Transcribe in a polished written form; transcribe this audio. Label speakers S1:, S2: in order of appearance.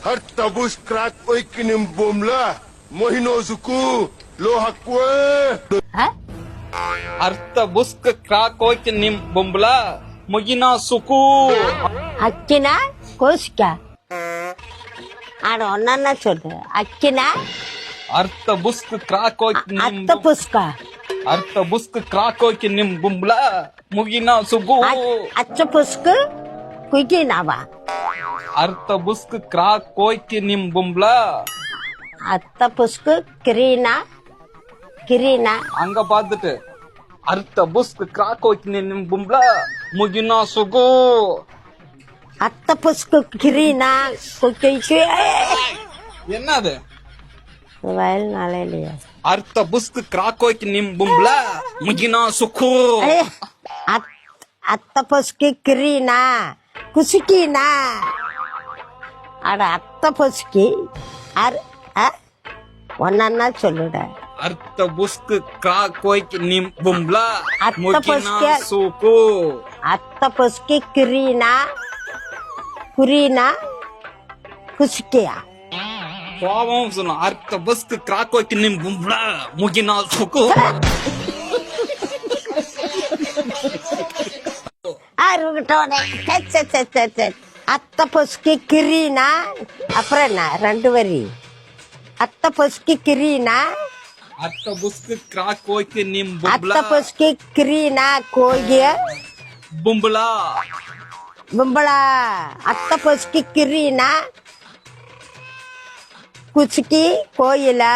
S1: Harta bus krak oi kinim bomla. Mohino zuku lohakwe.
S2: ಅರ್ಥ ಬುಸ್ಕ್ ಕ್ರಾಕೋಯ್ಕ್ ನಿಮ್ ಬೊಂಬ್ಲ ಮುಗಿನ ಸುಕು
S3: அக்கினா கோசிக்கா ஆட ஒன்னா சொல்லு அக்கினா
S2: ಅರ್ಥ ಬುಸ್ಕ್ ಕ್ರಾಕೋಯ್ಕ್ ನಿಮ್
S3: அத்த புஸ்கா
S2: ಅರ್ಥ ಬುಸ್ಕ್ ಕ್ರಾಕೋಯ್ಕ್ ನಿಮ್ ಬೊಂಬ್ಲ ಮುಗಿನ ಸುಗು
S3: அச்ச புஸ்கு குயிக்கினாவா
S2: ಅರ್ಥ ಬುಸ್ಕ್ ಕ್ರಾಕೋಯ್ಕ್ ನಿಮ್ ಬೊಂಬ್ಲ
S3: அத்த புஸ்கு கிரீனா கிரீனா
S2: அங்க பாத்துட்டு அர்த்த புஸ்க் கிராக்கோய்க் நிம் ಬೊಂಬ್ಲ ಮುಗಿನ ಸುಗು
S3: அத்த புஸ்கு கிரீனா குயிக்கு
S2: என்னது
S3: வயல் நாளே இல்லையா
S2: ಅರ್ಥ ಬುಸ್ಕ್ ಕ್ರಾಕೋಯ್ಕ್ ನಿಮ್ ಬೊಂಬ್ಲ ಮುಗಿನ ಸುಕು
S3: அத்த புஸ்கு கிரீனா குசுக்கினா அட அத்த புஸ்கி ஒன்னா சொல்லுட
S2: ಅರ್ಥ ಬುಸ್ಕ್ ಕ್ರಾಕೋಯ್ಕ್ ನಿಮ್ ಬೊಂಬ್ಲ
S3: ಅರ್ಥ
S2: ಮುಗಿನ
S3: ಬುಸ್ಕ್
S2: ಸುಕು
S3: அத்த புஸ்கி கிரீனா குரீனா குசுக்கியா
S2: கோபம் சொன்ன அர்த்த பஸ்க்கு கிராக்கோய்க்கு நிம் ಬೊಂಬ್ಲ ಮುಗಿನ ಸುಕು
S3: அத்த பொஸ்கி கிரீனா அப்புறம் என்ன ரெண்டு வரி அத்த பொஸ்கி கிரீனா
S2: ಅರ್ಥ ಬುಸ್ಕ್ ಕ್ರಾಕೋಯ್ಕ್ ನಿಮ್
S3: அத்த
S2: ಬೊಂಬ್ಲ
S3: பொஸ்கி கிரீனா கோய
S2: ಬೊಂಬ್ಲ
S3: பொம்பளா அத்த பொஸ்கி கிரீனா குச்சிக்கி கோயிலா